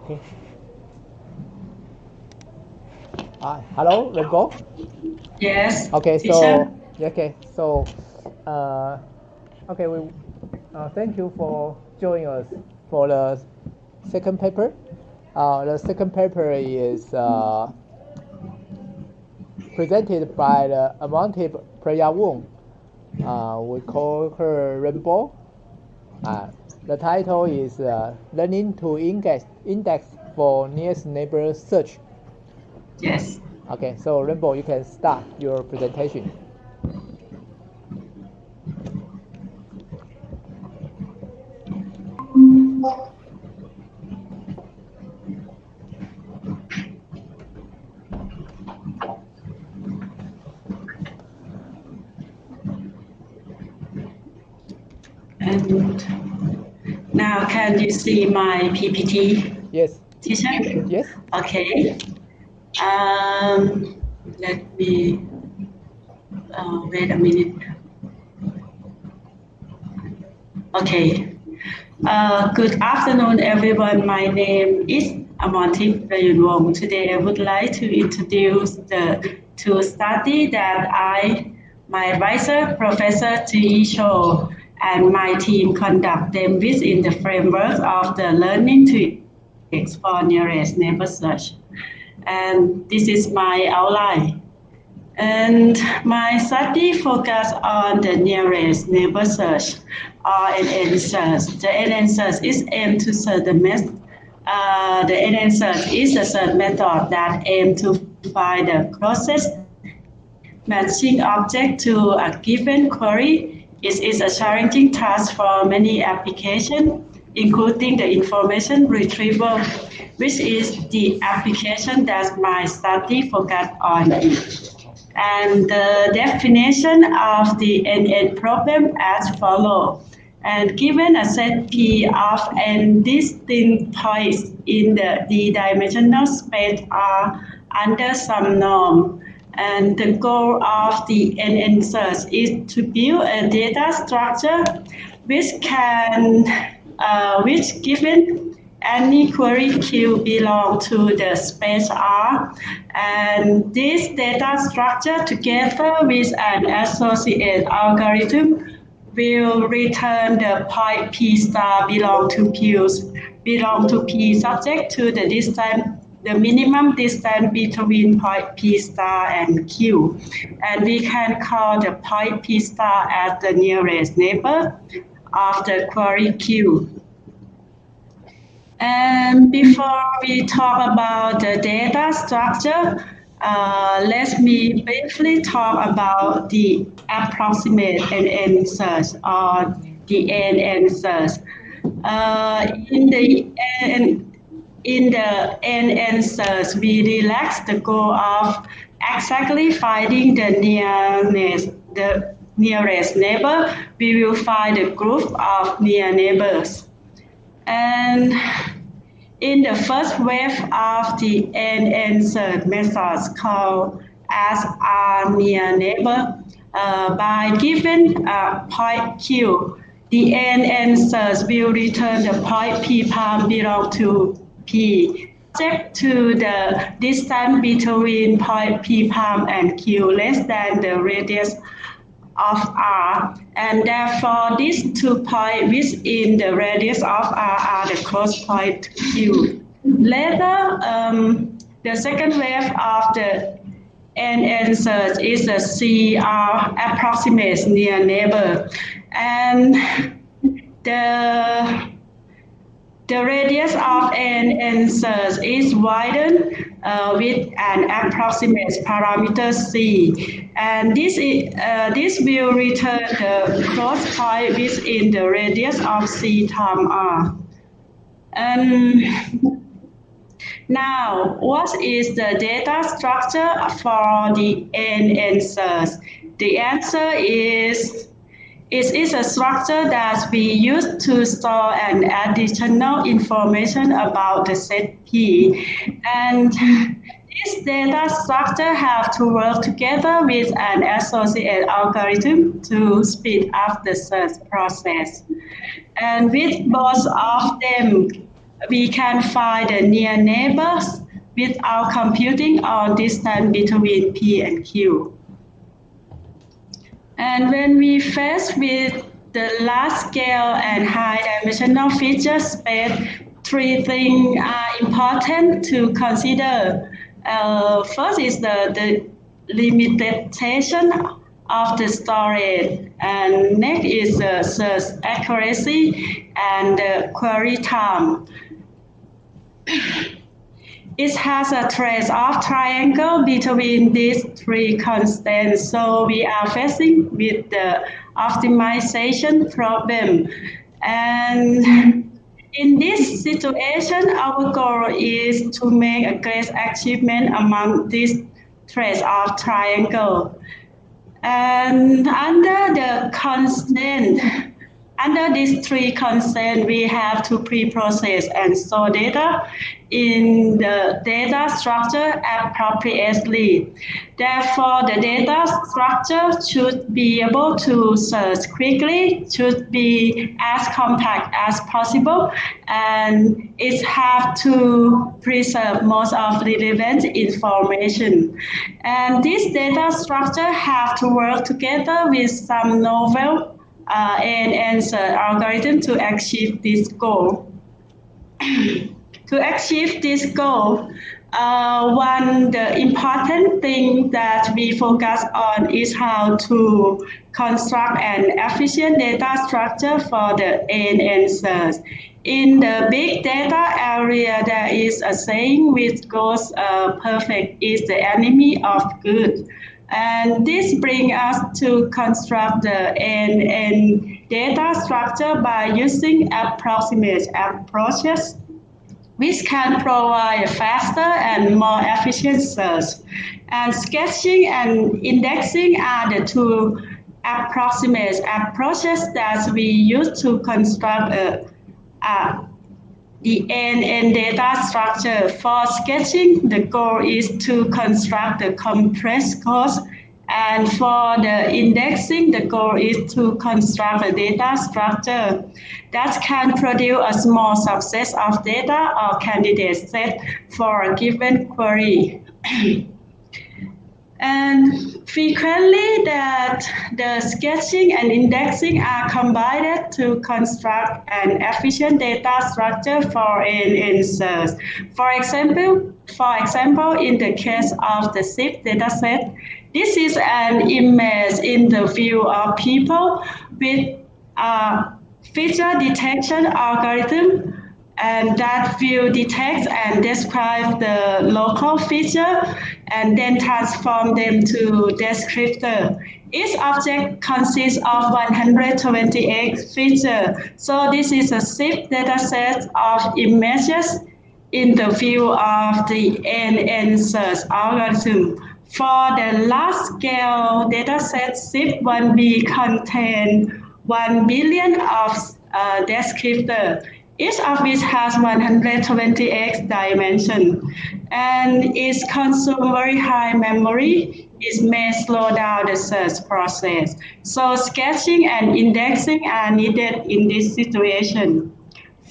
Okay. Hello, Rainbow. Yes, Okay, teacher. uh, we thank you for joining us for the second paper. The second paper is presented by the Amorntip Prayoonwong. We call her Rainbow. The title is Learning to Index for Nearest Neighbor Search. Yes. Okay, so Rainbow, you can start your presentation. And now can you see my PPT, Yes. teacher? Yes. Okay. Let me wait a minute. Okay. Good afternoon, everyone. My name is Amorntip Prayoonwong. Today, I would like to introduce the two study that my advisor, Professor Chih-Yi, and my team conduct them within the framework of the learning to explore nearest neighbor search. And this is my outline. And my study focused on the nearest neighbor search or NN search. The NN search is aimed to search the NN search is a search method that aims to find the closest matching object to a given query. It is a challenging task for many applications, including the information retrieval, which is the application that my study focused on. And the definition of the NN problem as follows. And given a set P of n distinct points in the D-dimensional space are under some norm, and the goal of the NN search is to build a data structure which given any query Q belong to the space R, and this data structure together with an associated algorithm will return the point P star belong to P subject to the distance, the minimum distance between point P star and Q. And we can call the point P star as the nearest neighbor of the query Q. And before we talk about the data structure, let me briefly talk about the approximate NN search or the NN search. In the NN search, we relax the goal of exactly finding the nearest neighbor. We will find a group of near neighbors. And in the first wave of the NN search methods called as a near neighbor, by given a point Q, the NN search will return the point P palm belong to P, subject to the distance between point P palm and Q less than the radius of R, and therefore these 2 points within the radius of R are the close point to Q. Later, the second wave of the NN search is the CR approximate near neighbor, and the radius of NN search is widened with an approximate parameter C, and this will return the close point within the radius of C times R. And now, what is the data structure for the NN search? The answer is it is a structure that we use to store an additional information about the set P. And this data structure have to work together with an associated algorithm to speed up the search process. And with both of them, we can find the near neighbors without computing all distance between P and Q. And when we face with the large scale and high dimensional feature space, three things are important to consider. First is the limitation of the storage, and next is the search accuracy and the query time. It has a trace-off triangle between these three constants, so we are facing with the optimization problem. And in this situation, our goal is to make a great achievement among this trace-off triangle. And under these three constraints, we have to pre-process and store data in the data structure appropriately. Therefore, the data structure should be able to search quickly, should be as compact as possible, and it has to preserve most of the relevant information. And this data structure have to work together with some novel and answer algorithm to achieve this goal. To achieve this goal, the important thing that we focus on is how to construct an efficient data structure for the end answers. In the big data area, there is a saying which goes, perfect is the enemy of good. And this brings us to construct the end data structure by using approximate approaches, which can provide faster and more efficient search. And sketching and indexing are the two approximate approaches that we use to construct the end data structure. For sketching, the goal is to construct the compressed course, and for the indexing, the goal is to construct a data structure that can produce a small subset of data or candidate set for a given query. And frequently that the sketching and indexing are combined to construct an efficient data structure for an answers. For example, in the case of the SIP dataset, this is an image in the view of people with a feature detection algorithm, and that will detect and describe the local feature and then transform them to descriptor. Each object consists of 128 features. So this is a SIP dataset of images in the view of the answers algorithm. For the large-scale dataset, SIP1B contains 1 billion of descriptors, each of which has 128 dimensions, and it consumes very high memory. It may slow down the search process. So sketching and indexing are needed in this situation.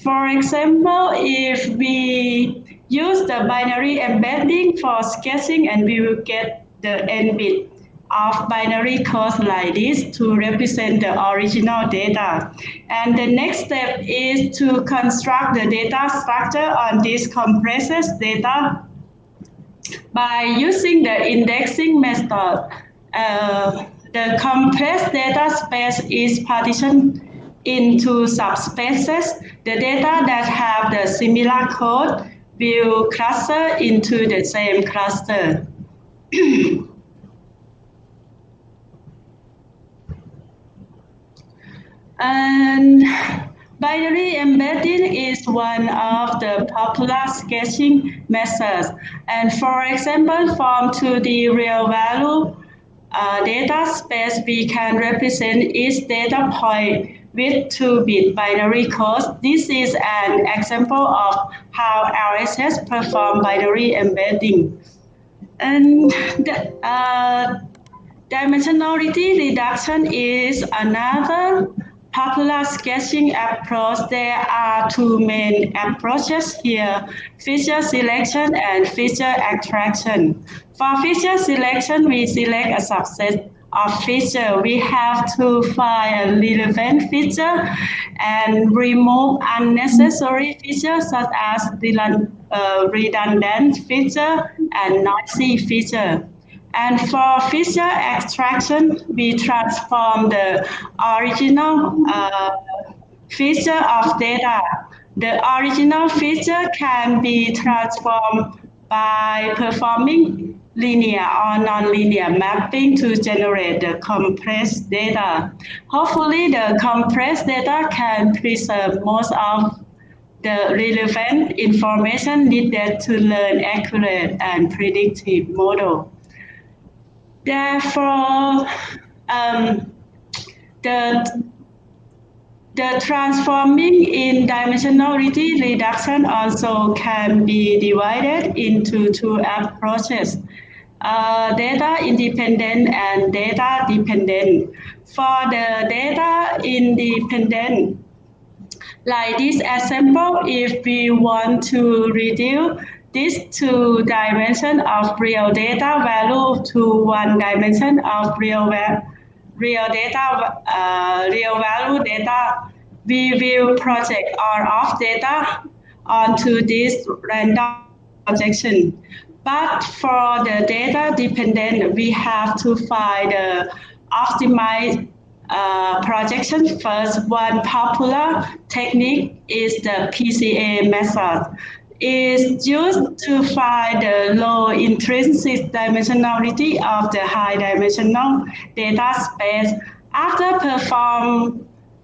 For example, if we use the binary embedding for sketching, and we will get the n bit of binary code like this to represent the original data. And the next step is to construct the data structure on this compressed data by using the indexing method. The compressed data space is partitioned into subspaces. The data that have the similar code will cluster into the same cluster. And binary embedding is one of the popular sketching methods. And for example, from 2D real value data space, we can represent each data point with 2-bit binary codes. This is an example of how RSS perform binary embedding. And dimensionality reduction is another popular sketching approach, there are two main approaches here, feature selection and feature extraction. For feature selection, we select a subset of feature. We have to find a relevant feature and remove unnecessary features such as redundant feature and noisy feature. And for feature extraction, we transform the original feature of data. The original feature can be transformed by performing linear or nonlinear mapping to generate the compressed data. Hopefully, the compressed data can preserve most of the relevant information needed to learn accurate and predictive model. Therefore, the transforming in dimensionality reduction also can be divided into two approaches, data independent and data dependent. For the data independent, like this example, if we want to reduce this two dimension of real data value to one dimension of real value data, we will project all of data onto this random projection. But for the data dependent, we have to find the optimized projection first. One popular technique is the PCA method. It's used to find the low intrinsic dimensionality of the high dimensional data space. After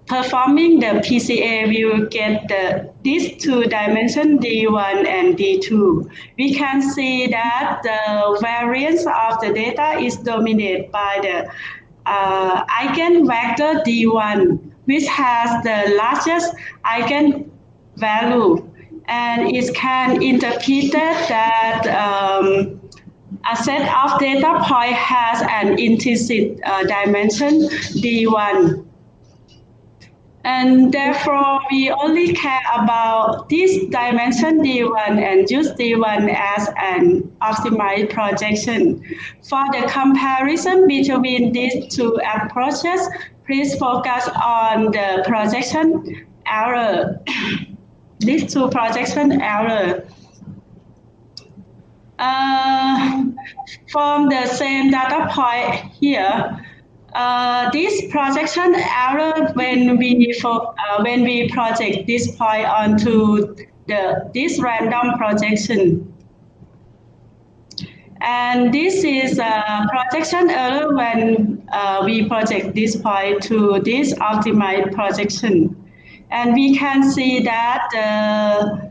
performing the PCA, we will get these two dimensions D1 and D2. We can see that the variance of the data is dominated by the eigenvector D1, which has the largest eigenvalue, and it can interpret that a set of data point has an implicit dimension D1. And therefore, we only care about this dimension D1 and use D1 as an optimized projection. For the comparison between these two approaches, please focus on the projection error. These two projection error. From the same data point here, this projection error when we project this point onto this random projection, and this is a projection error when we project this point to this optimized projection, and we can see that the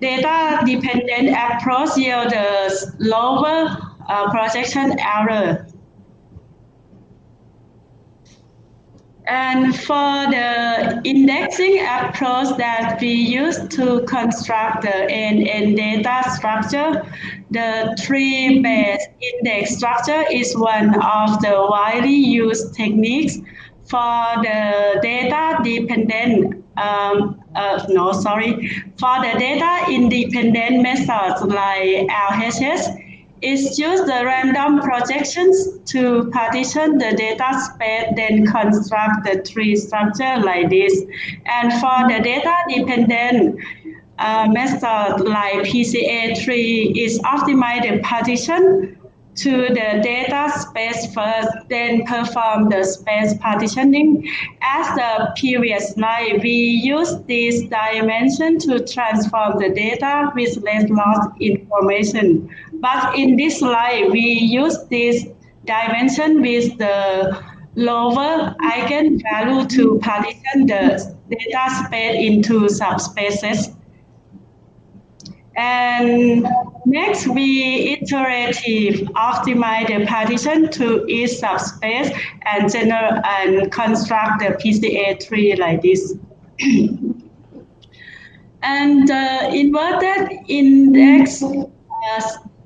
data dependent approach yields a lower projection error. And for the indexing approach that we use to construct the NN data structure, the tree-based index structure is one of the widely used techniques for the data dependent. For the data independent methods like LHS, it's use the random projections to partition the data space, then construct the tree structure like this. And for the data dependent method like PCA tree is optimize the partition to the data space first, then perform the space partitioning. As the previous slide, we use this dimension to transform the data with less loss information. But in this slide, we use this dimension with the lower eigenvalue to partition the data space into subspaces. And next, we iterative optimize the partition to each subspace and construct the PCA tree like this. And the inverted index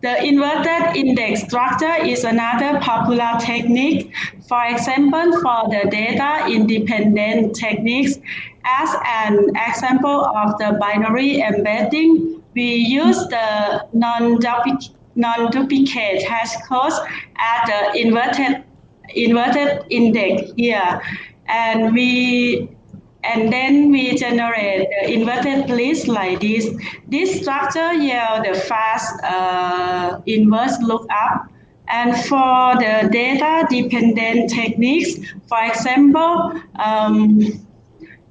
The inverted index structure is another popular technique. For example, for the data independent techniques, as an example of the binary embedding, we use the non-duplicate hash codes as the inverted index here, and then we generate the inverted list like this. This structure yields the fast inverse lookup. And for the data dependent techniques, for example,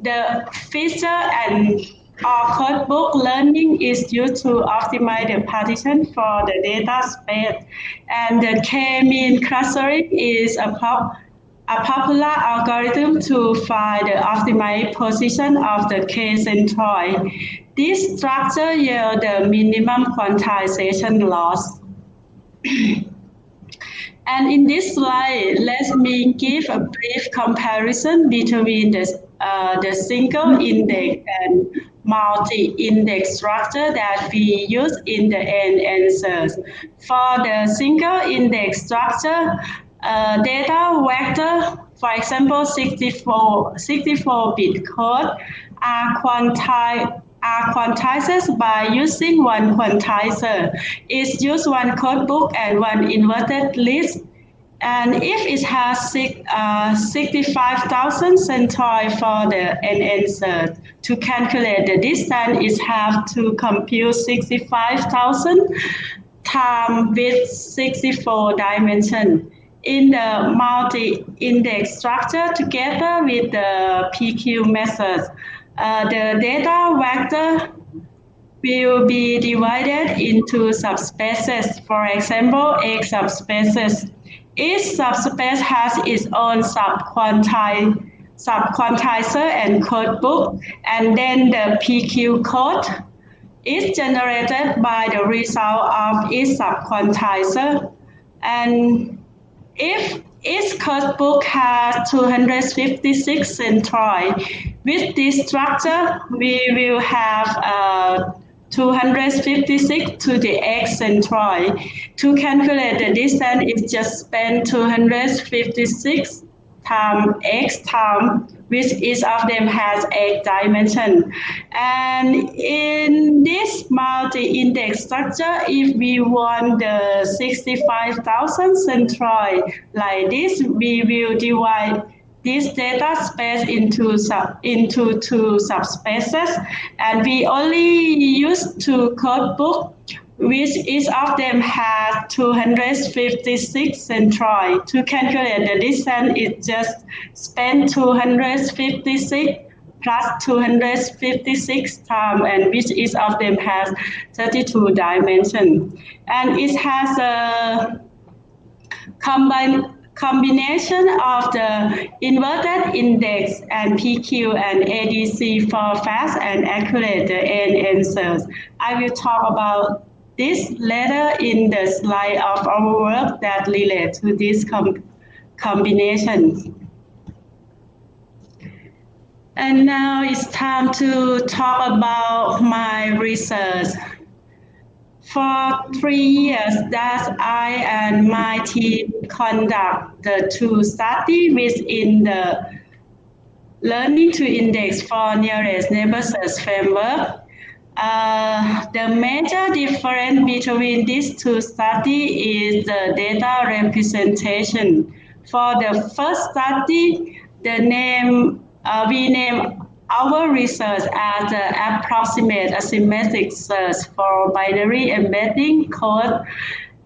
the feature and or codebook learning is used to optimize the partition for the data space. And the k-mean clustering is a popular algorithm to find the optimized position of the k-centroid. This structure yields the minimum quantization loss. And in this slide, let me give a brief comparison between the single index and multi-index structure that we use in the end answers. For the single index structure, data vector, for example, 64-bit code, are quantized by using one quantizer. It uses one codebook and one inverted list. And if it has 65,000 centroids for the answer, to calculate the distance, it have to compute 65,000 times with 64 dimensions. In the multi-index structure together with the PQ method, the data vector will be divided into subspaces. For example, X subspaces. Each subspace has its own subquantizer and codebook, and then the PQ code is generated by the result of each subquantizer. And if each codebook has 256 centroids, with this structure, we will have 256 to the x centroid. To calculate the distance, it just spend 256 times x times, which each of them has 8 dimensions. And in this multi-index structure, if we want the 65,000 centroid like this, we will divide this data space into two subspaces, and we only use two codebooks, which each of them has 256 centroids. To calculate the distance, it just spend 256 plus 256 times, and which each of them has 32 dimensions. And it has a combination of the inverted index and PQ and ADC for fast and accurate answers. I will talk about this later in the slide of our work that relate to this combination. And now it's time to talk about my research. For 3 years that I and my team conduct the two studies within the Learning to Index for Nearest Neighbor Search framework. The major difference between these two studies is the data representation. For the first study, we name our research as the approximate asymmetric search for binary embedding code,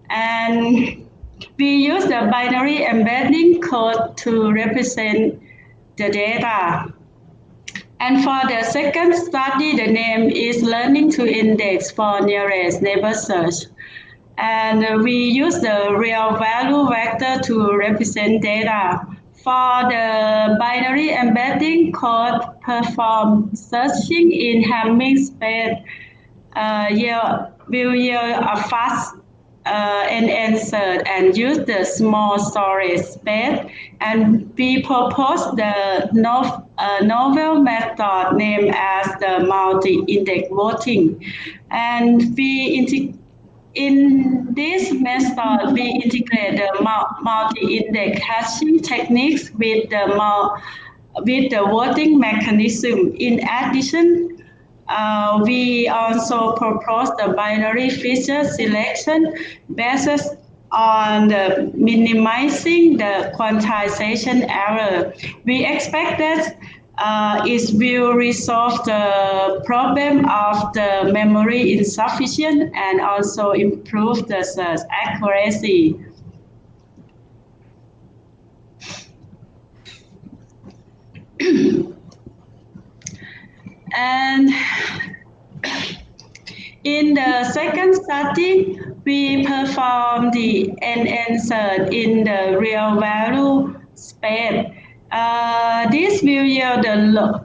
and we use the binary embedding code to represent the data. And for the second study, the name is Learning to Index for Nearest Neighbor Search. And we use the real value vector to represent data. For the binary embedding code, perform searching in Hamming space will yield a fast answer and use the small storage space. And we propose the novel method named as the multi-index voting. And we In this method, we integrate the multi-index hashing techniques with the voting mechanism. In addition, we also propose the binary feature selection based on the minimizing the quantization error. We expect that it will resolve the problem of the memory insufficient and also improve the search accuracy. And in the second study, we perform the NN search in the real value space. This will yield the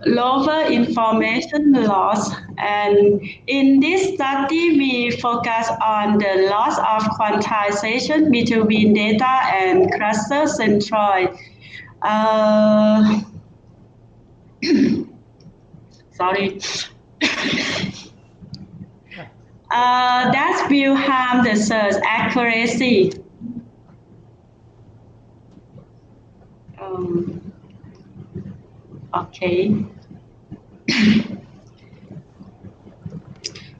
lower information loss. And in this study, we focus on the loss of quantization between data and cluster centroid. Sorry. That will harm the search accuracy. Okay.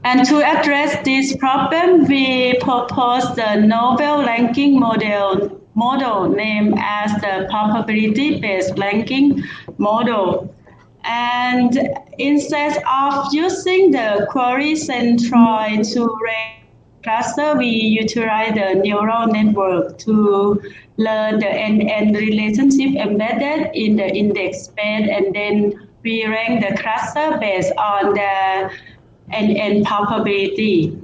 And to address this problem, we propose the novel ranking model named as the probability-based ranking model. And instead of using the query centroid to rank cluster, we utilize the neural network to learn the NN relationship embedded in the index space, and then we rank the cluster based on the NN probability.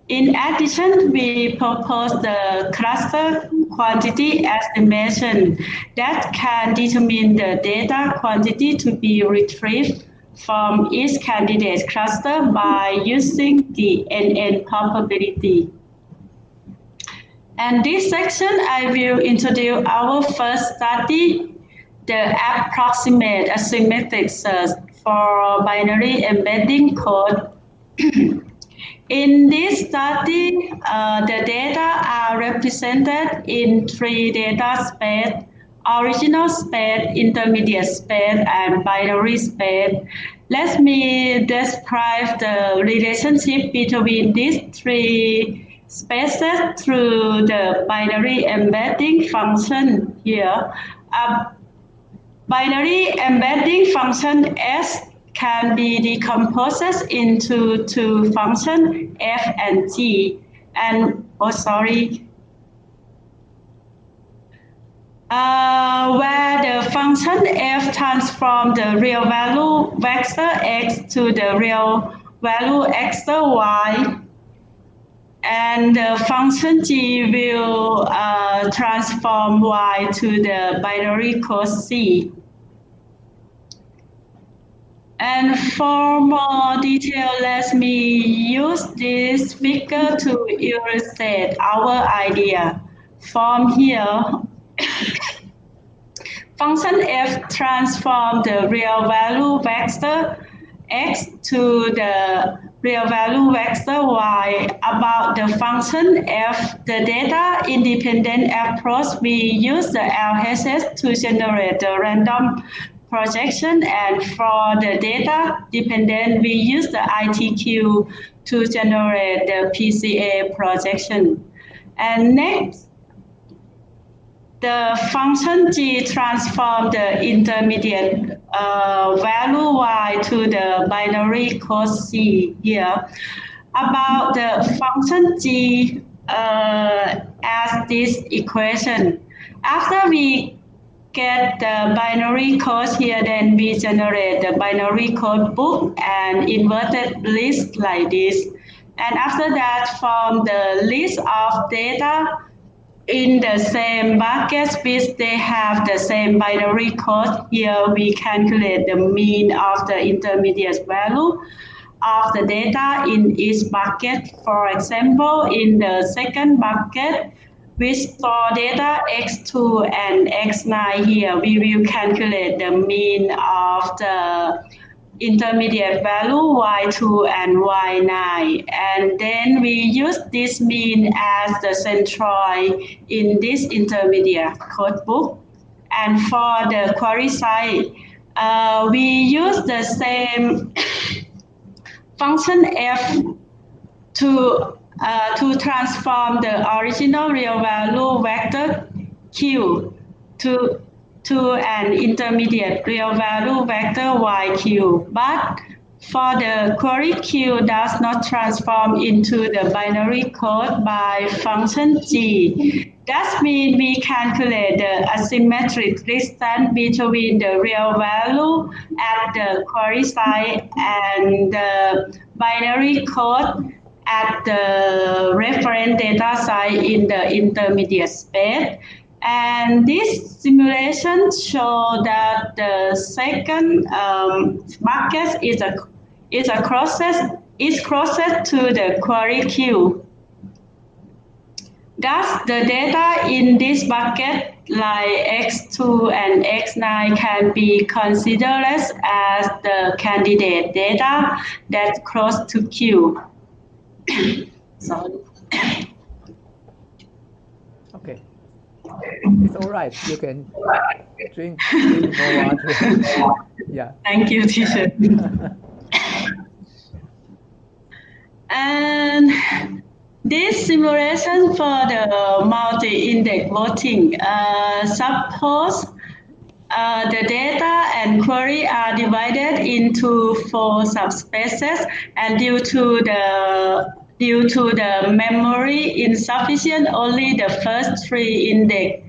In addition, we propose the cluster quantity estimation that can determine the data quantity to be retrieved from each candidate cluster by using the NN probability. And this section, I will introduce our first study, the approximate asymmetric search for binary embedding code. In this study, the data are represented in three data space: original space, intermediate space, and binary space. Let me describe the relationship between these three spaces through the binary embedding function here. A binary embedding function S can be decomposed into two functions, f and g. And, where the function f transforms the real value vector x to the real value vector y, and the function g will transform y to the binary code c. And for more detail, let me use this figure to illustrate our idea. From here, function f transforms the real value vector x to the real value vector y. About the function f, the data independent approach, we use the LHS to generate the random projection, and for the data dependent, we use the ITQ to generate the PCA projection. And next, the function g transforms the intermediate value y to the binary code c here. About the function g as this equation. After we get the binary code here, then we generate the binary code book and inverted list like this. And after that, from the list of data in the same buckets which they have the same binary code, here we calculate the mean of the intermediate value of the data in each bucket. For example, in the second bucket, we store data x2 and x9 here. We will calculate the mean of the intermediate value y2 and y9, and then we use this mean as the centroid in this intermediate code book. And for the query size, we use the same function f to transform the original real value vector q to an intermediate real value vector yq. But for the query q does not transform into the binary code by function g. That means we calculate the asymmetric distance between the real value at the query side and the binary code at the reference data site in the intermediate space. And this simulation shows that the second bucket is closest to the query queue. Thus, the data in this bucket, like X2 and X9, can be considered as the candidate data that's close to Q. Sorry. Okay. It's all right. You can drink more water. Yeah. Thank you, teacher. And this simulation for the multi-index voting, suppose the data and query are divided into 4 subspaces, and due to the memory insufficient, only the first 3 index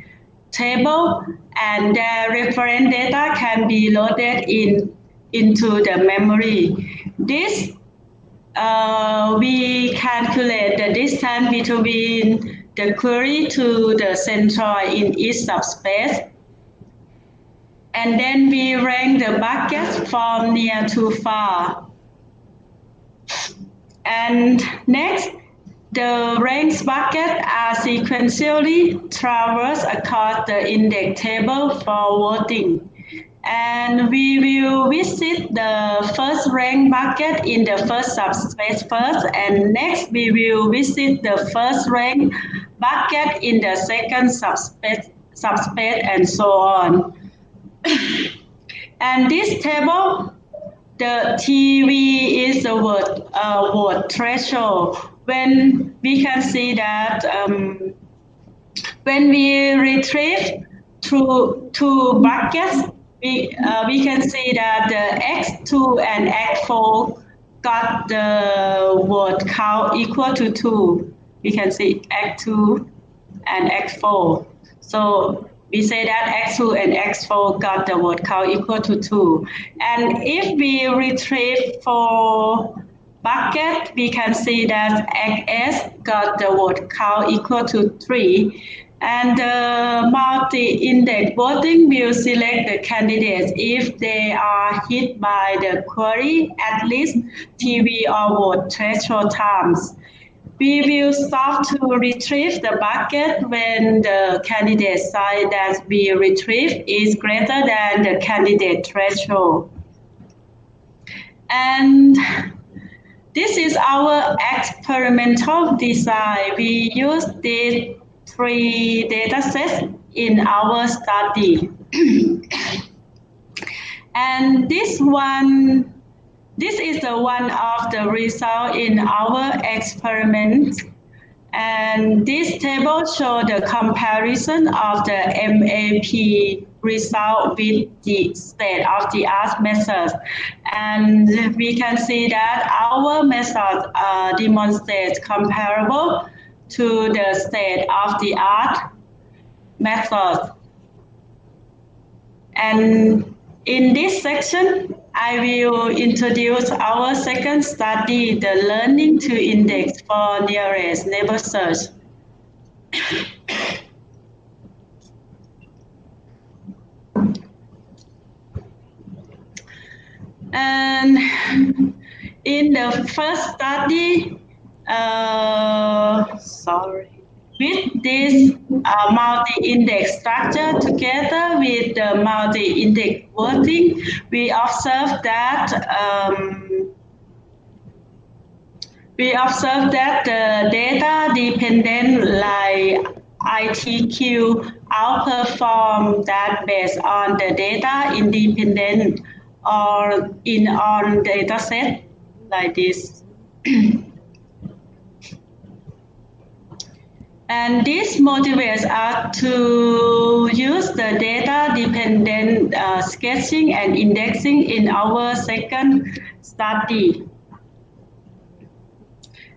table and their reference data can be loaded into the memory. This we calculate the distance between the query to the centroid in each subspace. And then we rank the buckets from near to far. And next, the ranked buckets are sequentially traversed across the index table for voting. And we will visit the first ranked bucket in the first subspace first, and next we will visit the first ranked bucket in the second subspace, and so on. And this table, the TV is the vote threshold. When we can see that when we retrieve through 2 buckets, we can see that the X2 and X4 got the vote count equal to 2. We can see X2 and X4. So we say that X2 and X4 got the vote count equal to 2. And if we retrieve 4 buckets, we can see that XS got the vote count equal to 3. And the multi-index voting will select the candidates if they are hit by the query at least TV or vote threshold times. We will stop to retrieve the bucket when the candidate size that we retrieve is greater than the candidate threshold. And this is our experimental design. We use these 3 data sets in our study. And this is the one of the result in our experiment. And this table shows the comparison of the MAP result with the state-of-the-art methods. And we can see that our method demonstrates comparable to the state-of-the-art method. And in this section, I will introduce our second study, the learning to index for nearest neighbor search. And in the first study, sorry. With this multi-index structure together with the multi-index wording, we observe that the data-dependent like ITQ outperform that based on the data independent or on data set like this. And this motivates us to use the data-dependent sketching and indexing in our second study.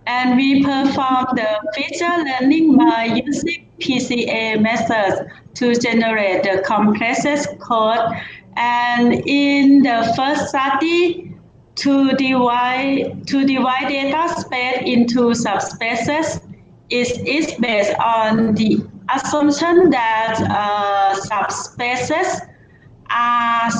And we perform the feature learning by using PCA methods to generate the compressed code. And in the first study, to divide data space into subspaces is based on the assumption that subspaces are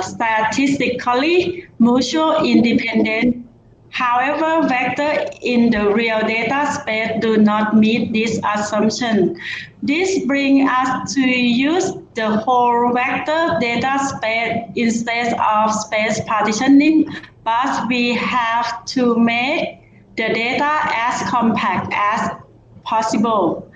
statistically mutually independent. However, vectors in the real data space do not meet this assumption. This brings us to use the whole vector data space instead of space partitioning, but we have to make the data as compact as possible.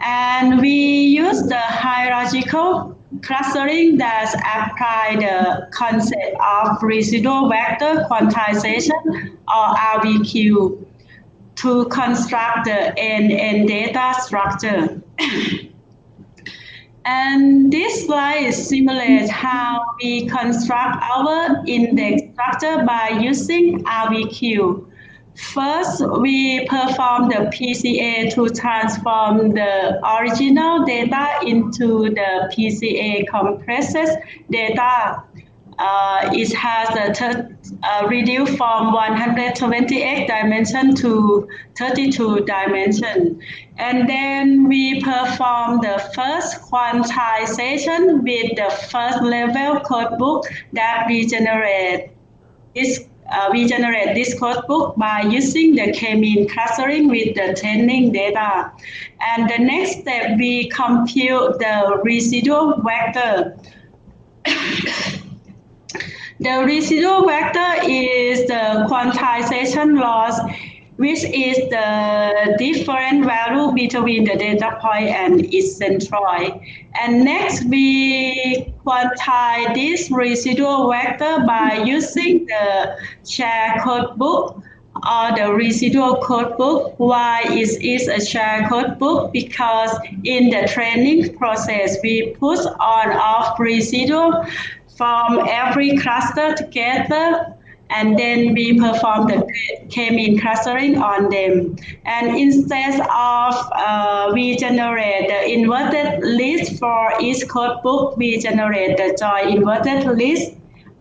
And we use the hierarchical clustering that apply the concept of residual vector quantization or RVQ to construct the NN data structure. And this slide simulates how we construct our index structure by using RVQ. First, we perform the PCA to transform the original data into the PCA compressed data. It has reduced from 128 dimension to 32 dimension. And then we perform the first quantization with the first level codebook that we generate this codebook by using the k-mean clustering with the training data. And the next step, we compute the residual vector. The residual vector is the quantization loss, which is the different value between the data point and its centroid. And next, we quantize this residual vector by using the shared codebook or the residual codebook. Why is it a shared codebook? Because in the training process, we put on/off residual from every cluster together, and then we perform the k-mean clustering on them. And instead of we generate the inverted list for each codebook, we generate the joint inverted list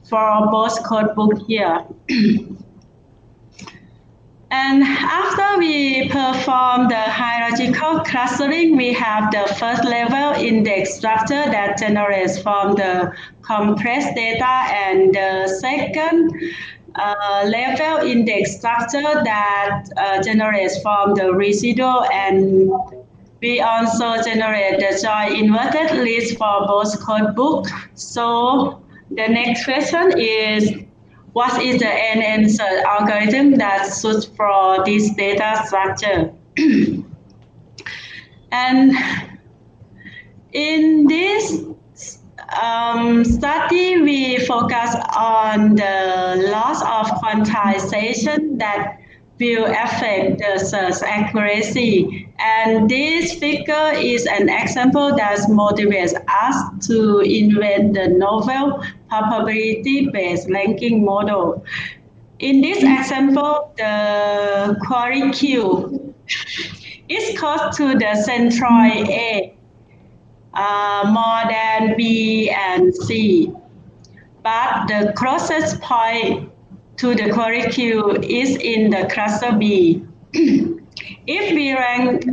for both codebooks here. And after we perform the hierarchical clustering, we have the first level index structure that generates from the compressed data, and the second level index structure that generates from the residual, and we also generate the joint inverted list for both codebooks. So the next question is, what is the NN search algorithm that suits for this data structure? And in this study, we focus on the loss of quantization that will affect the search accuracy. And this figure is an example that motivates us to invent the novel probability-based ranking model. In this example, the query Q is close to the centroid A more than B and C, but the closest point to the query Q is in the cluster B. If we rank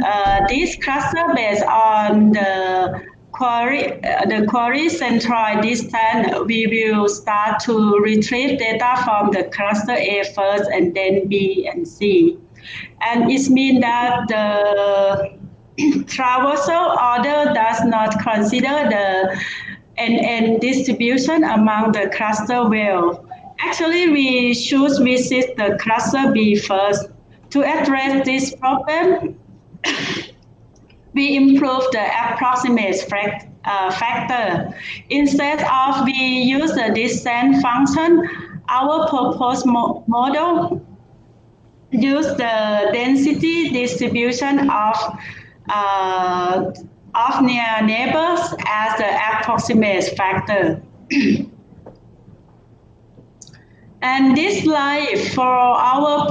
this cluster based on the query centroid distance, we will start to retrieve data from the cluster A first and then B and C. And it means that the traversal order does not consider the NN distribution among the cluster well. Actually, we should visit the cluster B first. To address this problem, we improve the approximate factor. Instead of we use the descent function, our proposed model use the density distribution of near neighbors as the approximate factor. And this slide for our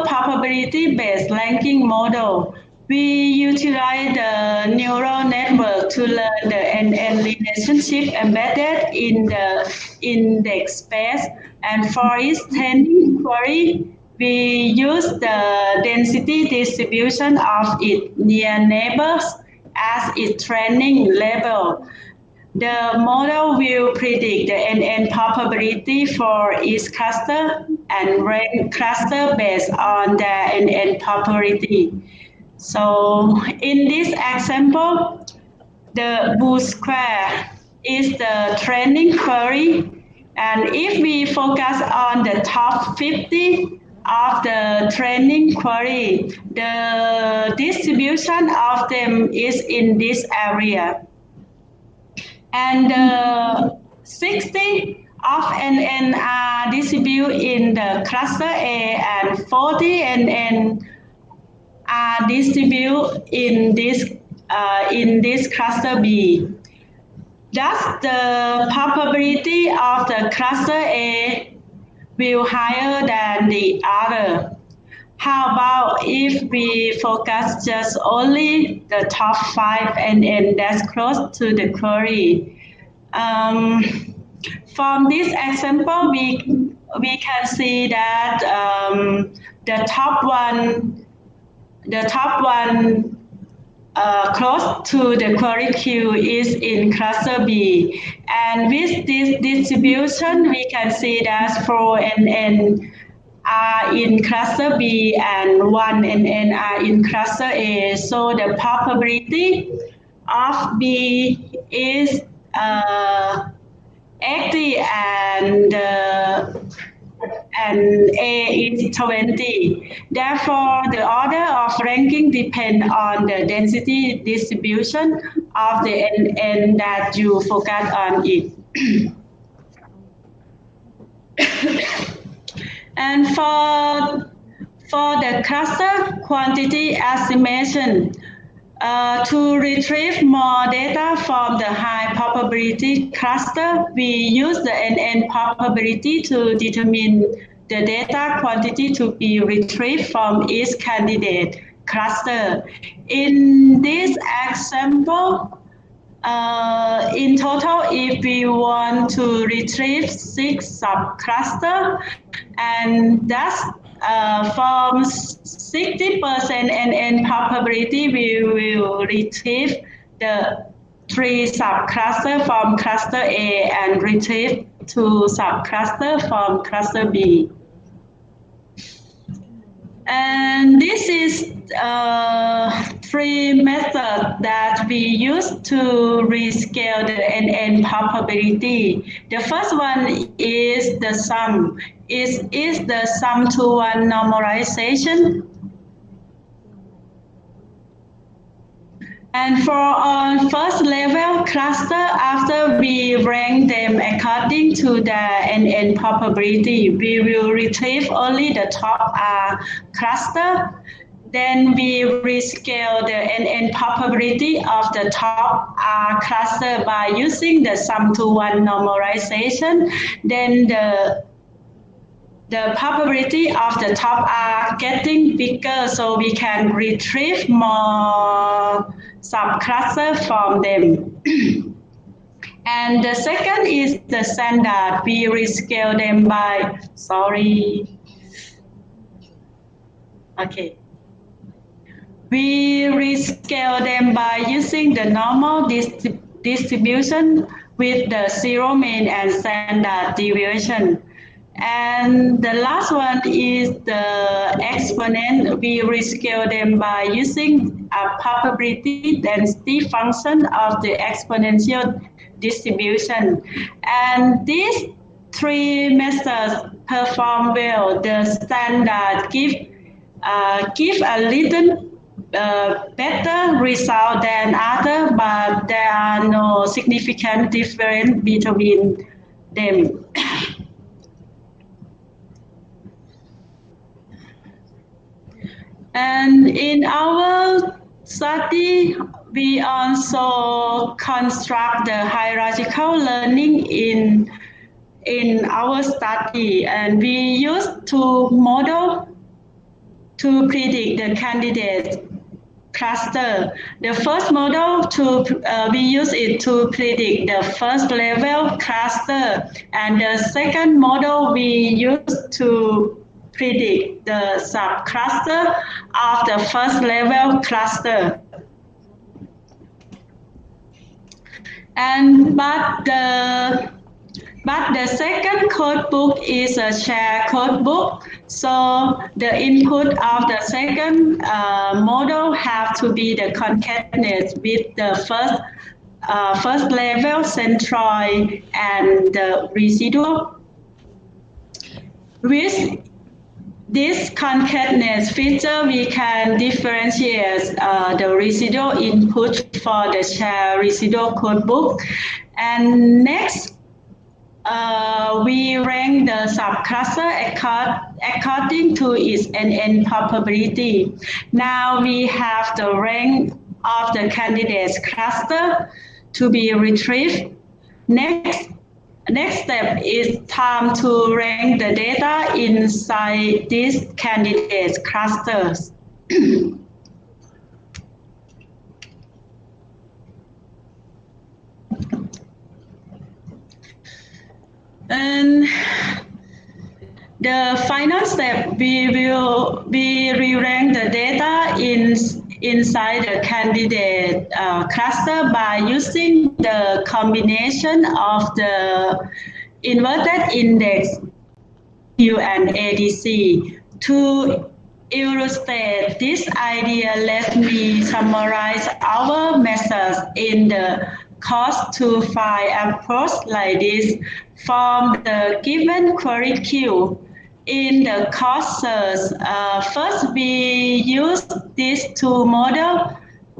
probability-based ranking model, we utilize the neural network to learn the NN relationship embedded in the index space. And for its training query, we use the density distribution of its near neighbors as its training level. The model will predict the NN probability for each cluster and rank cluster based on the NN probability. So in this example, the bool square is the training query. And if we focus on the top 50 of the training query, the distribution of them is in this area. And 60 of NN are distributed in the cluster A, and 40 NN are distributed in this cluster B. Thus, the probability of the cluster A will higher than the other. How about if we focus just only the top 5 NN that's close to the query? From this example, we can see that the top one close to the query queue is in cluster B. And with this distribution, we can see that 4 NN are in cluster B and 1 NN are in cluster A. So the probability of B is 80 and A is 20. Therefore, the order of ranking depends on the density distribution of the NN that you focus on it. And for the cluster quantity estimation, to retrieve more data from the high probability cluster, we use the NN probability to determine the data quantity to be retrieved from each candidate cluster. In this example, in total, if we want to retrieve 6 subclusters, and that's from 60% NN probability, we will retrieve the 3 subclusters from cluster A and retrieve 2 subclusters from cluster B. And this is 3 methods that we use to rescale the NN probability. The first one is the sum. It is the sum-to-1 normalization. And for our first level cluster, after we rank them according to the NN probability, we will retrieve only the top cluster. Then we rescale the NN probability of the top cluster by using the sum-to-1 normalization. Then the probability of the top are getting bigger, so we can retrieve more subcluster from them. And the second is the standard. We rescale them by, We rescale them by using the normal distribution with the zero mean and standard deviation. And the last one is the exponent. We rescale them by using a probability density function of the exponential distribution. And these three methods perform well. The standard give a little better result than other, but there are no significant difference between them. And in our study, we also construct the hierarchical learning in our study, and we use two models to predict the candidate cluster. The first model we use it to predict the first level cluster, and the second model we use to predict the subcluster of the first level cluster. And but the second code book is a shared code book, so the input of the second model have to be the concatenate with the first level centroid and the residual. With this concatenate feature, we can differentiate the residual input for the shared residual codebook. And next, we rank the subcluster according to its NN probability. Now we have the rank of the candidates cluster to be retrieved. Next step is time to rank the data inside these candidates clusters. And the final step, we re-rank the data inside the candidate cluster by using the combination of the inverted index Q and ADC. To illustrate this idea, let me summarize our methods in the cost to find approach like this. From the given query queue, in the cost search, first we use these two models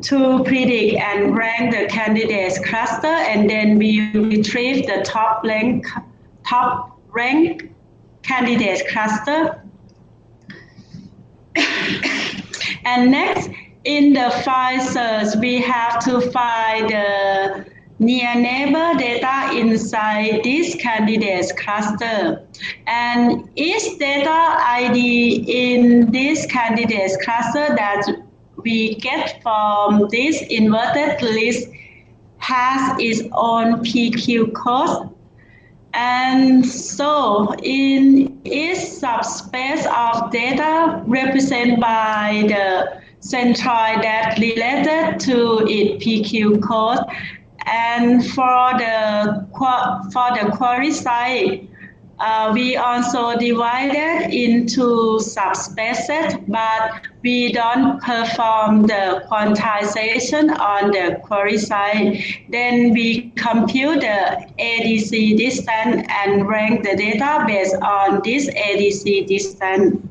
to predict and rank the candidates cluster, and then we retrieve the top rank candidates cluster. And next, in the file search, we have to find the near neighbor data inside this candidates cluster. And each data ID in this candidates cluster that we get from this inverted list has its own PQ code. And so in each subspace of data represented by the centroid that related to its PQ code. And for the query side, we also divided into subspaces, but we don't perform the quantization on the query side. Then we compute the ADC distance and rank the data based on this ADC distance.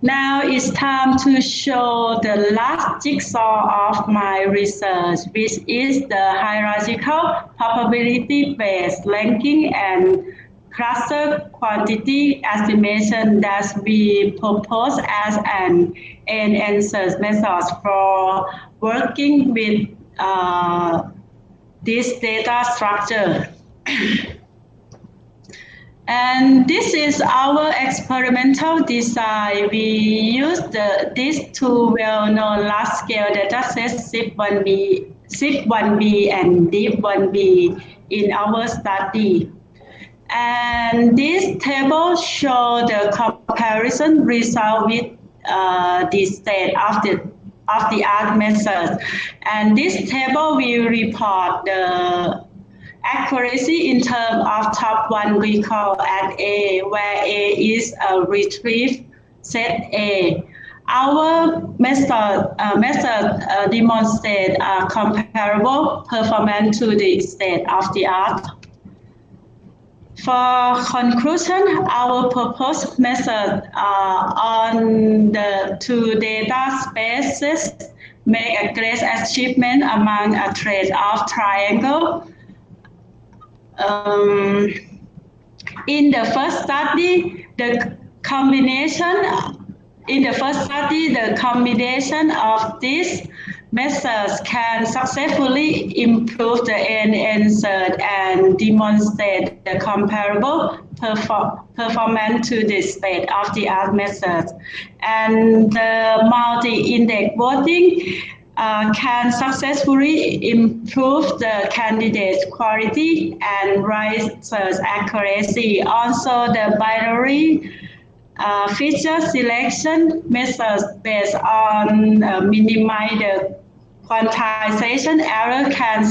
Now it's time to show the last jigsaw of my research, which is the hierarchical probability-based ranking and cluster quantity estimation that we propose as an answer method for working with this data structure. And this is our experimental design. We use these two well-known large-scale datasets, SIP1B and DIP1B, in our study. And this table shows the comparison result with the state-of-the-art methods. And this table will report the accuracy in terms of top one recall at A, where A is a retrieve set A. Our method demonstrate a comparable performance to the state of the art. For conclusion, our proposed method on the two data spaces make a great achievement among a trade-off triangle. In the first study, the combination of these methods can successfully improve the answer and demonstrate the comparable performance to the state-of-the-art methods. And the multi-index voting can successfully improve the candidate's quality and research accuracy. Also, the binary feature selection methods based on minimize the quantization error can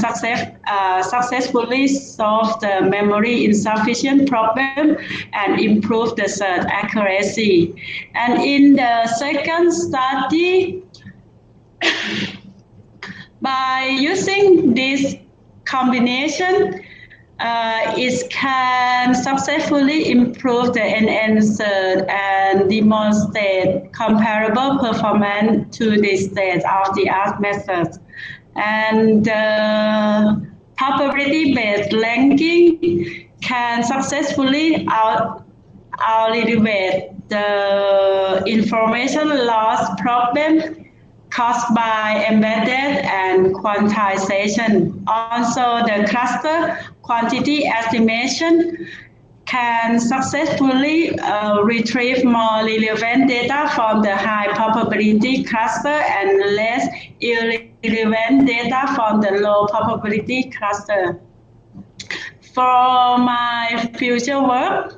successfully solve the memory insufficient problem and improve the search accuracy. And in the second study, by using this combination, it can successfully improve the answer and demonstrate comparable performance to the state-of-the-art methods. And probability-based ranking can successfully alleviate the information loss problem caused by embedded and quantization. Also, the cluster quantity estimation can successfully retrieve more relevant data from the high probability cluster and less irrelevant data from the low probability cluster. For my future work,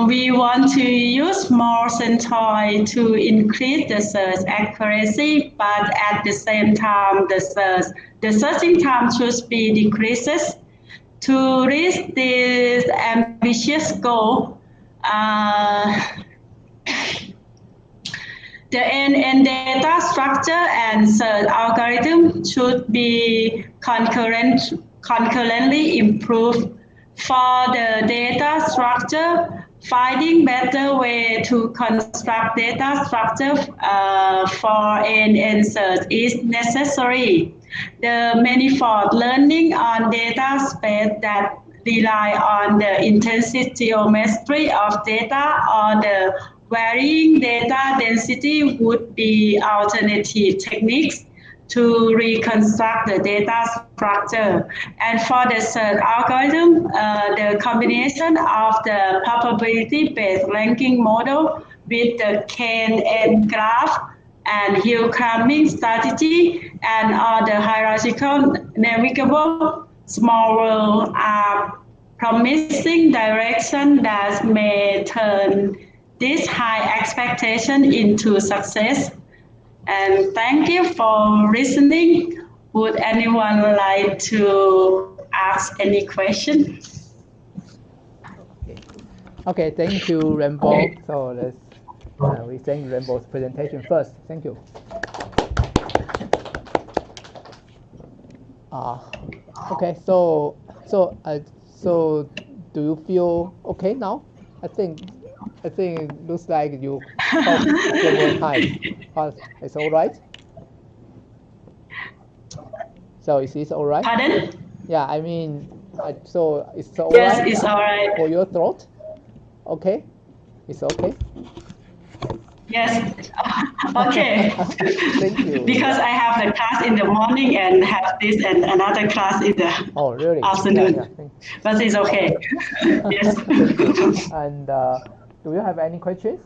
we want to use more centroid to increase the search accuracy, but at the same time, the searching time should be decreased. To reach this ambitious goal, the NN data structure and search algorithm should be concurrently improved. For the data structure, finding better way to construct data structure for NN search is necessary. The manifold learning on data space that rely on the intensive geometry of data or the varying data density would be alternative techniques to reconstruct the data structure. And for the search algorithm, the combination of the probability-based ranking model with the KNN graph and hill climbing strategy and other hierarchical navigable small world are promising direction that may turn this high expectation into success. And thank you for listening. Would anyone like to ask any question? Okay, thank you, Rainbow. Okay. So let's we thank Rainbow's presentation first. Thank you. Okay, so do you feel okay now? I think it looks like you talked several times. It's all right? So is this all right? Pardon? Yeah, I mean, so it's all yes, right? Yes, it's all right. For your throat? Okay? It's okay? Yes. Okay. Thank you. Because I have the class in the morning and have this and another class in the really? afternoon. Yeah. But it's okay. Yes. Thank you. And do you have any questions?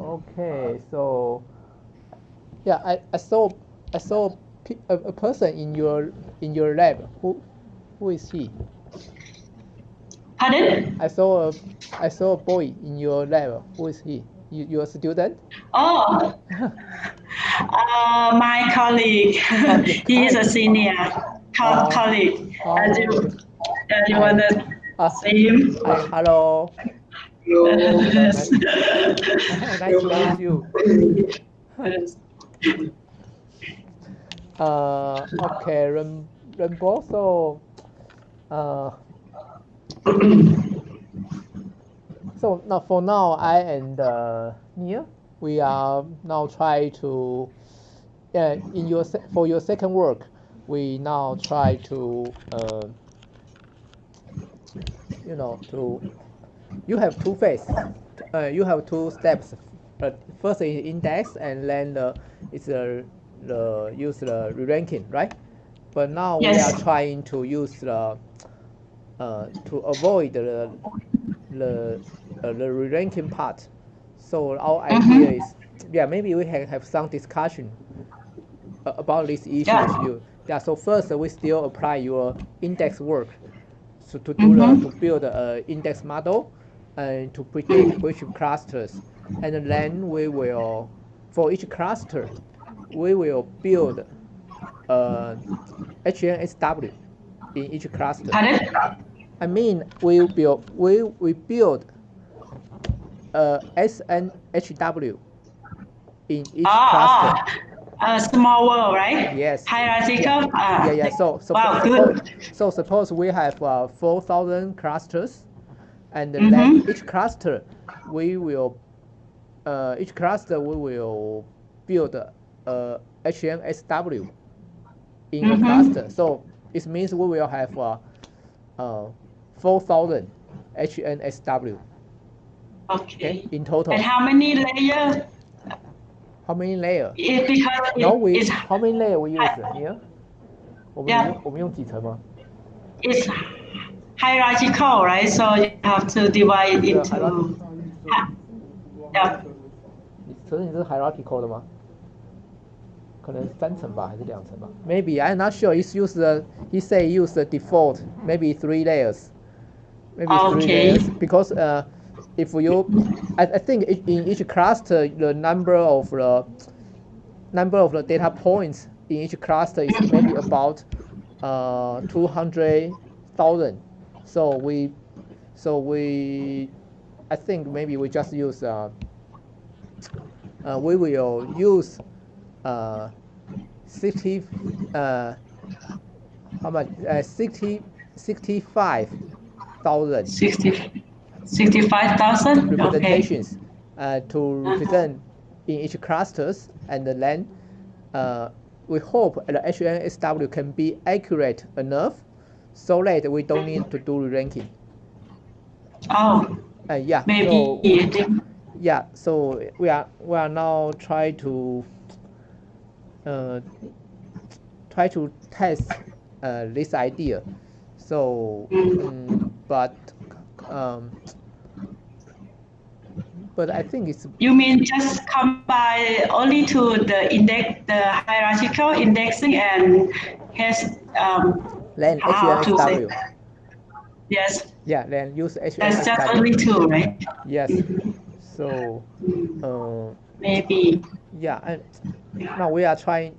Okay, so yeah, I saw a person in your lab. Who is he? Pardon? I saw a boy in your lab. Who is he? You're a student? Oh, my colleague. He is a senior Oh, colleague. oh, okay. You want to see him? Hello. Yes. Nice to meet you. Okay, Rainbow. So, uh, so now for now, I and Nia, we are now try to, in your for your second work, we now try to, to you have two phases. You have two steps. First is index, and then it's the use the re-ranking, right? But now we are Yes. trying to use the to avoid the re-ranking part. So our idea Mm-hmm. is, yeah, maybe we can have some discussion about this issue with Yeah. you. Yeah. So first, we still apply your index work, so to Mm-hmm. build a index model and to predict which clusters, and then we will, for each cluster, we will build a HNSW in each cluster. Pardon? I mean, we build a SNHW in each cluster. A small world, right? Yes. Yeah. Hierarchical. Yeah. So Wow, good. suppose we have 4,000 clusters, and then Mm-hmm. we will each cluster we will build a HNSW in a cluster. Mm-hmm. So it means we will have 4,000 HNSW. Okay, Okay. in total. And how many layers? How many layer? Because No, we it's how many layer we use here? yeah, 我们用几层吗？ it's hierarchical, right? So you have to divide 对啊 into ，hierarchy。yeah. 可是你是 hierarchical 的吗？可能3层吧，还是2层吧？Maybe I'm not sure. He's used he say use the default, maybe 3 layers, maybe 3 Okay. layers because if you, I think in each cluster the number of the data points in each cluster is maybe about 200,000. So we I think maybe we just use we will use 60 how much 65,000 65,000. Okay. representations to represent in each clusters, and then we hope the HNSW can be accurate enough so that we don't need to do ranking. Oh, Yeah. maybe. So we are now try to test this idea. So, but I think it's. You mean just combine only to the index, the hierarchical indexing, and has Then how to say? HNSW. Yes. Yeah, then use HNSW. That's just only two, right? Yes. So, maybe. Yeah, and now we are trying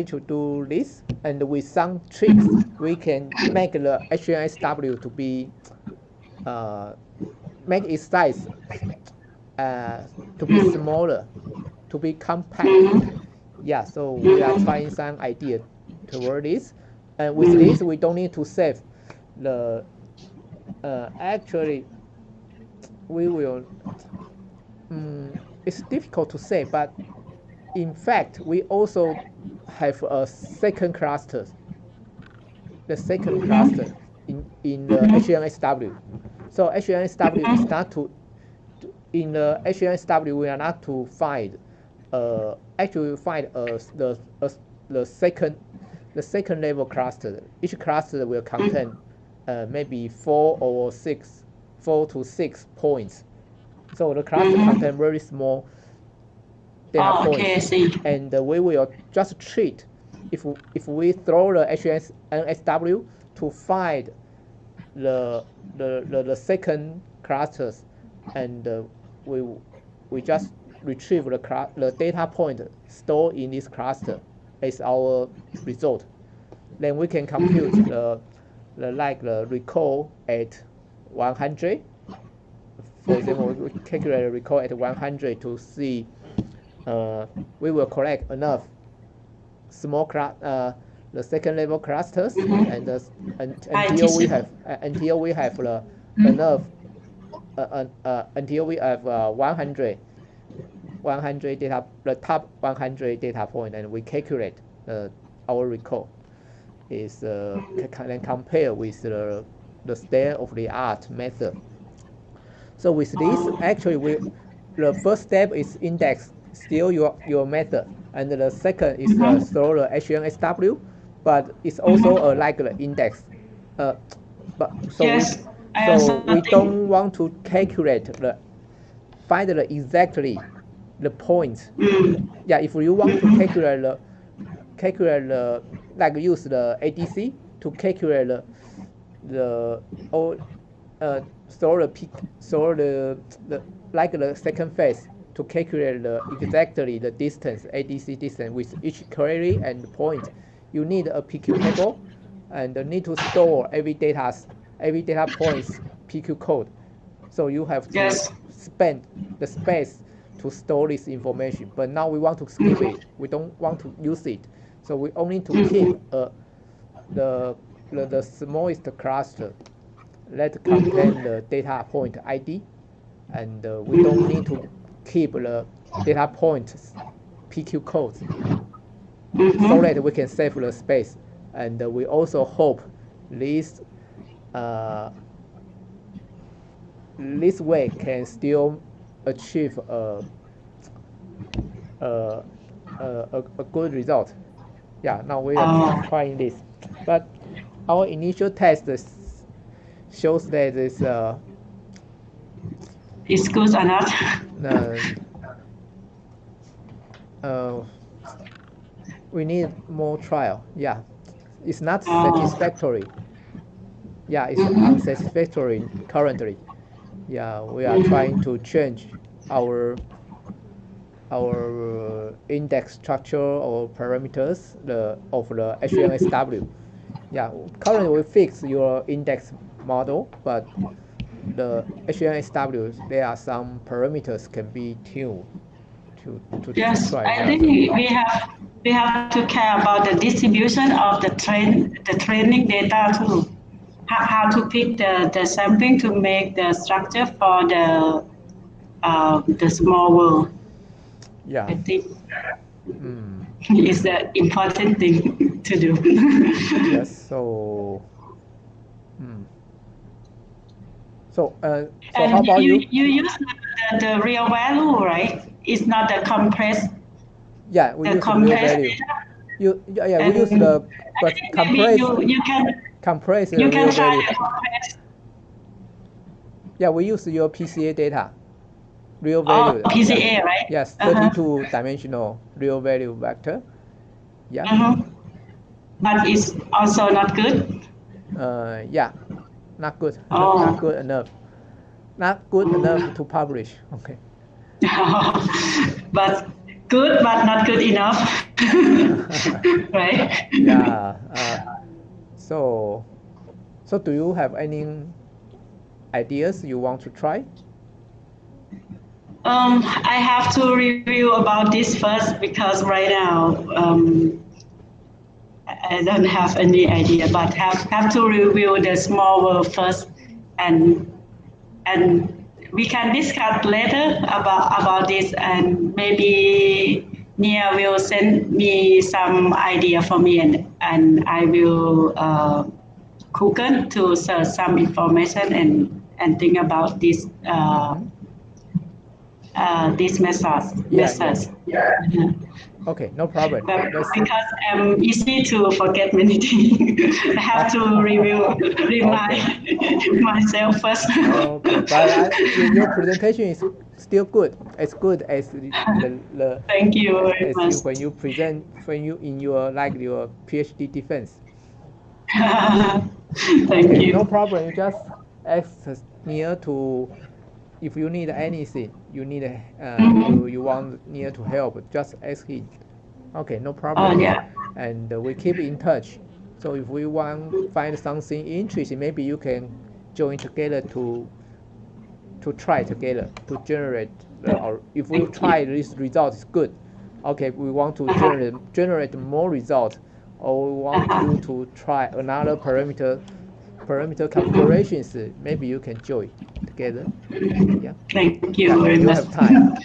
to do this, and with some tricks, we can make the HNSW to be make its size to be smaller, to be compact. Yeah, so we are trying some idea toward this, and with this we don't need to save the. Actually, we will. It's difficult to say, but in fact, we also have a second cluster. The second cluster in the HNSW. So HNSW is not in the HNSW we are not to find actually find the second level cluster. Each cluster will contain maybe 4 to 6 points. So the cluster contains very small data points. Okay, I see. And we will just treat if we throw the HNSW to find the second clusters, and we just retrieve the data point stored in this cluster as our result. Then we can compute the recall at 100. For example, we calculate the recall at 100 to see we will collect enough small the second level clusters, and until we have the enough until we have 100 data, the top 100 data point, and we calculate our recall is can compare with the state of the art method. So with this, actually the first step is index still your method, and the second is store the HNSW, but it's also like the index. But so Yes, we don't want to find exactly the point. Yeah, if you want to calculate the like use the ADC to calculate store the like the second phase to calculate exactly the distance, ADC distance with each query and point. You need a PQ table and need to store every data point's PQ code. So you have to spend the space to store this information. But now we want to skip it. We don't want to use it. So we only to keep the smallest cluster that contain the data point ID, and we don't need to keep the data point's PQ codes, so that we can save the space. And we also hope this way can still achieve a good result. Yeah, now we are trying this, but our initial test shows that it's good or not? We need more trial. Yeah, it's not satisfactory. Yeah, it's unsatisfactory currently. Yeah, we are trying to change our index structure or parameters of the HNSW. Yeah, currently we fix your index model, but the HNSW, there are some parameters can be tuned to yes, try. I think we have to care about the distribution of the training data too. How to pick the sampling to make the structure for the small world. Yeah. I think is the important thing to do. Yes. So. So how about you? You use the real value, right? It's not the compressed. Yeah, we use the real value. We use the compressed. You can compress the real value. Compress. Yeah, we use your PCA data, real value. PCA, right? Yes, 32-dimensional real value vector. Yeah. But it's also not good. Yeah, not good. Not good enough. Not good enough to publish. Okay. But good, but not good enough. Right? Yeah. So do you have any ideas you want to try? I have to review about this first because right now I don't have any idea, but have to review the small world first, and we can discuss later about this, and maybe Nia will send me some idea for me, and I will Google to search some information and think about this this methods. Yeah. Okay, no problem. Because I'm easy to forget many things. I have to remind myself first. Okay, but your presentation is still good. As good as the Thank you very much. when you present in your your PhD defense. Thank you. No problem. You just ask Nia to if you need anything. you need Mhm. you want Nia to help, just ask him. Okay, no Oh, problem. yeah. And we keep in touch. So if we want find something interesting, maybe you can join together to try together to generate or if we Thank you. try this result is good, okay, we want to Uh-huh. generate more results, or we want Uh-huh. you to try another parameter configurations, maybe you can join together. Yeah, Thank you yeah, very you much. have time.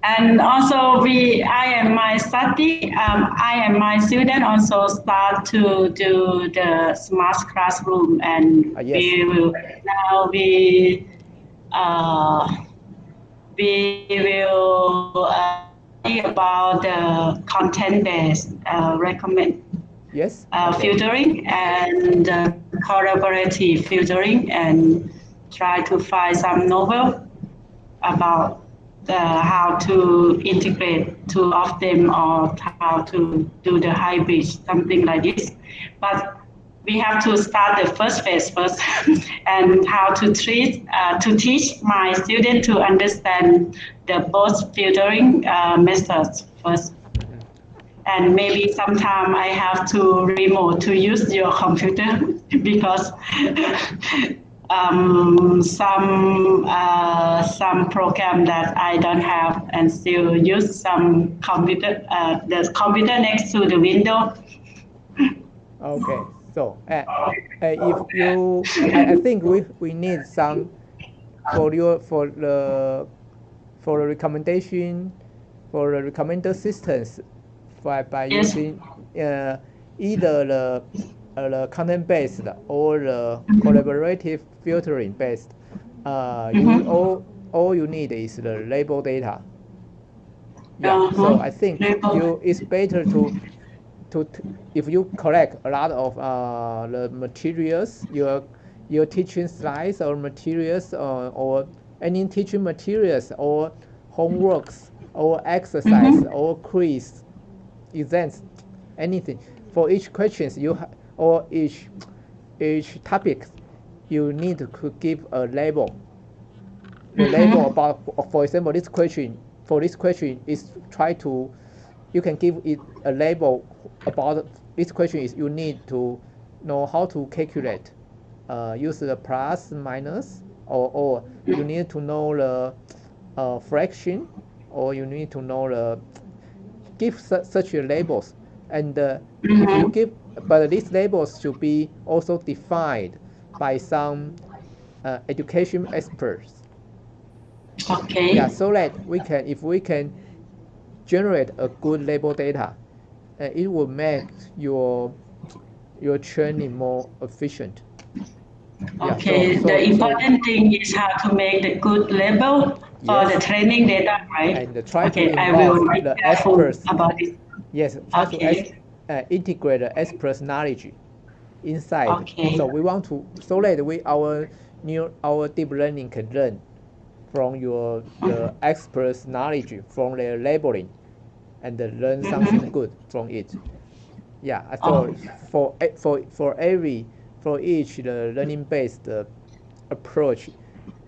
And also I and my study, I and my student also start to do the smart classroom, and Yes, we will now uh, we will study about the content-based recommend yes, okay, filtering and collaborative filtering, and try to find some novel about how to integrate two of them or how to do the hybrid, something like this. But we have to start the first phase first and how to teach my student to understand the both filtering methods first. And maybe sometime I have to remote to use your computer because some program that I don't have and still use some computer the computer next to the window. okay. So if you I think we need some for your for the recommendation, for the recommender systems, by Yes. using uh, either the content based or the collaborative filtering based. You Mm-hmm. all you need is the label data. Yeah, so Uh-huh. I think Label. you it's better to if you collect a lot of the materials, your teaching slides or materials, or any teaching materials or homeworks or exercise Mm-hmm. or quiz events, anything for each questions or each topic, you need to give a label. The label Mm-hmm. about, for example, this question, for this question is try to, you can give it a label about this question is you need to know how to calculate, use the plus minus, or you need to know the fraction, or you need to know the give such labels. And if you Mm-hmm. give, but these labels should be also defined by some education experts. Yeah, Okay. so that we can, if we can generate a good label data, it will make your training more efficient. Yeah, Okay. The important thing is how to make the good label for the yes, training data, right? and try to Okay, I involve will be the careful experts. about it. Yes, try to Okay. integrate the experts knowledge inside. Okay. So we want to, so that our deep learning can learn from the experts knowledge from their labeling, and learn something Mm-hmm. good from it. Yeah, I Oh, thought for each the learning based approach,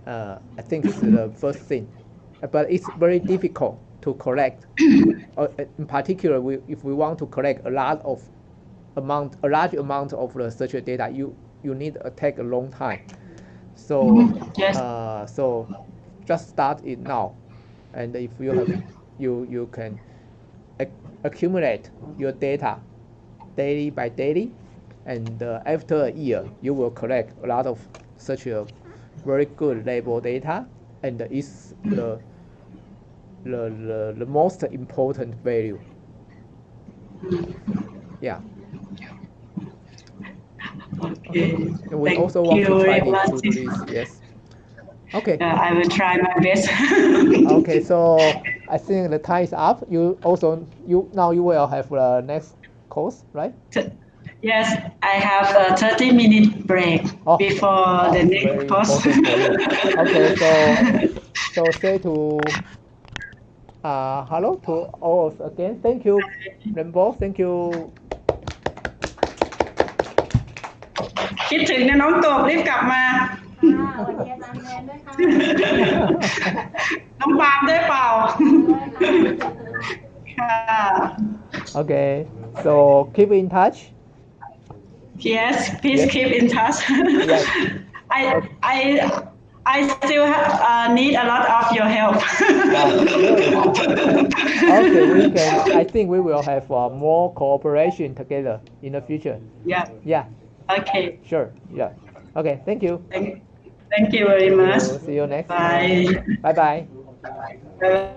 I think it's the first thing, but it's very difficult to collect. In particular, if we want to collect a large amount of the such data, you need to take a long time. So yes. so just start it now, and if you have, you can accumulate your data daily by daily, and after a year you will collect a lot of such a very good label data, and it's the most important value. Yeah, okay. Okay. And we Thank also want to you try very this much. to do this. Yes. Okay. I will try my best. Okay. So I think the time is up. You also, you will have the next course, right? Yes, I have a 30-minute break Oh, before the it's next very course. important for you. Okay. So say to hello to all of us again. Thank you, Rainbow. Thank you. คิดถึงนะน้องกบรีบกลับมา ค่ะสวัสดีอาจารย์แมนด้วยค่ะ น้องปาล์มด้วยเปล่า ด้วยค่ะ ค่ะ Okay, so keep in touch. Yes, please Yes. keep in touch. Yes. I I I still need a lot of your help. Really? Okay, we can. I think we will have more cooperation together in the future. Yeah. Yeah, Okay. sure. Yeah. Okay, thank you. Thank you very Thank much. you. See you next Bye. time. Bye bye. Bye.